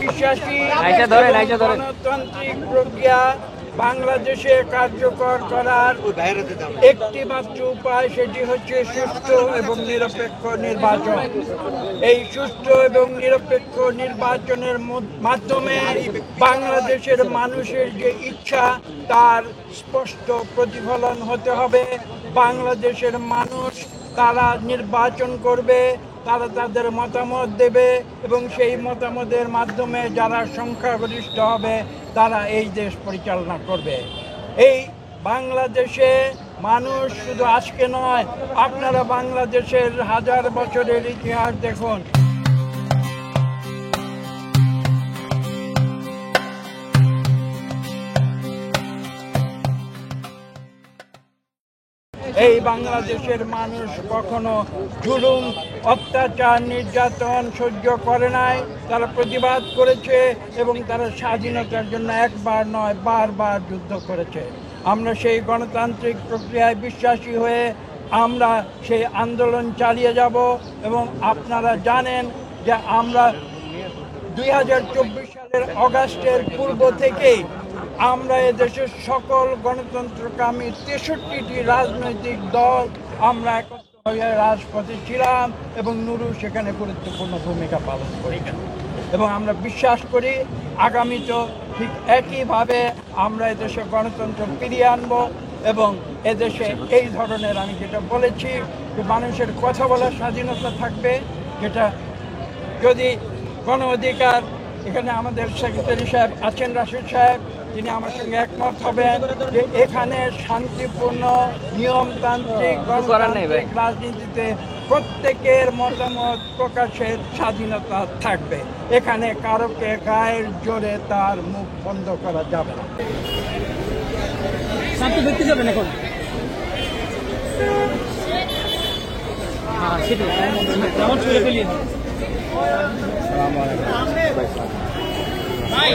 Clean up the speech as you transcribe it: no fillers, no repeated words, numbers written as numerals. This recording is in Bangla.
বিশ্বাসী গণতান্ত্রিক প্রক্রিয়া বাংলাদেশে কার্যকর করার একটি মাত্র উপায়, সেটি হচ্ছে সুষ্ঠু এবং নিরপেক্ষ নির্বাচন। এই সুষ্ঠু এবং নিরপেক্ষ নির্বাচনের মাধ্যমে বাংলাদেশের মানুষের যে ইচ্ছা তার স্পষ্ট প্রতিফলন হতে হবে। বাংলাদেশের মানুষ তারা নির্বাচন করবে, তারা তাদের মতামত দেবে এবং সেই মতামতের মাধ্যমে যারা সংখ্যাগরিষ্ঠ হবে তারা এই দেশ পরিচালনা করবে। এই বাংলাদেশে মানুষ শুধু আজকে নয়, আপনারা বাংলাদেশের হাজার বছরের ইতিহাস দেখুন। এই বাংলাদেশের মানুষ কখনো জুলুম, অত্যাচার, নির্যাতন সহ্য করে নাই। তারা প্রতিবাদ করেছে এবং তারা স্বাধীনতার জন্য একবার নয় বারবার যুদ্ধ করেছে। আমরা সেই গণতান্ত্রিক প্রক্রিয়ায় বিশ্বাসী হয়ে আমরা সেই আন্দোলন চালিয়ে যাব এবং আপনারা জানেন যে আমরা 2024 সালের অগাস্টের পূর্ব থেকেই আমরা এদেশের সকল গণতন্ত্রকামী 63টি রাজনৈতিক দল আমরা একত্র হয়ে রাজপথে ছিলাম এবং নুরু সেখানে গুরুত্বপূর্ণ ভূমিকা পালন করেছেন। এবং আমরা বিশ্বাস করি আগামীতেও ঠিক একইভাবে আমরা এদেশে গণতন্ত্র ফিরিয়ে আনব এবং এদেশে এই ধরনের, আমি যেটা বলেছি, যে মানুষের কথা বলার স্বাধীনতা থাকবে, যেটা যদি গণ অধিকার, এখানে আমাদের সেক্রেটারি সাহেব আছেন, রাশিদ সাহেব, তিনি আমার সঙ্গে একমত হবেন যে এখানে শান্তিপূর্ণ নিয়মতান্ত্রিক গণতান্ত্রিক রাজনীতিতে প্রত্যেকের মতামত প্রকাশের স্বাধীনতা থাকবে। এখানে কারোকে গায়ের জোরে তার মুখ বন্ধ করা যাবে না। শান্তি ব্যক্তি যাবেন এখন ভাই